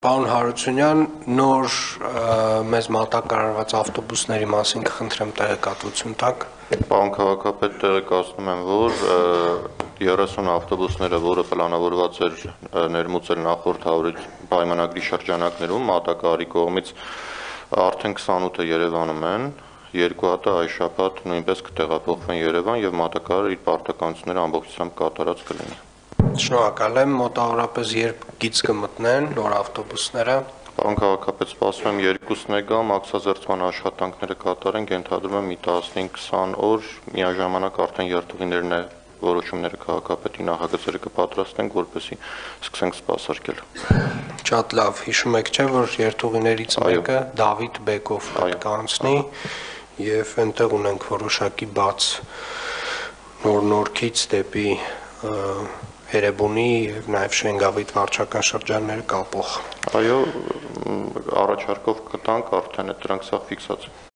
Պարոն Հարությունյան, նոր մեզ մատակարարված ավտոբուսների մասին կխնդրեմ տեղեկատվություն տաք։ Պարոն քաղաքապետ, տեղեկացնում եմ, որ 30 ավտոբուսները, որը պլանավորված էր ներմուծել նախորդ պայմանագրի շրջանակներում մատակարարի կողմից, արդեն 28-ը Երևանում են, երկու հատը այս շաբաթ նույնպես կտեղափոխվեն Երևան եւ մատակարարը իր պարտականությունները ամբողջությամբ կատարած կլինի։ Շնորհակալ եմ, մոտավորապես երբ գիծ կմտնեն նոր ավտոբուսները։ Պարոն քաղաքապետ, սպասում եմ երկուսն է գա, մաքսազերծման աշխատանքները կատարենք, ենթադրում եմ մի 15-20 օր, միաժամանակ արդեն երթուղիներն է որոշումները քաղաքապետի նախագծերը կպատրաստենք, որպեսզի սկսենք սպասարկել։ Շատ լավ, հիշում եք, չէ, որ երթուղիներից մեկը Դավիթ Բեկով պետք է անցնի եւ այնտեղ ունենք որոշակի բաց նոր-նորքից դեպի Երևանի եւ նաեւ Շենգավիթ վարչական շրջանները կապող։ Այո, առաջարկով կտանք, արդեն է դրանք սա ֆիքսացում։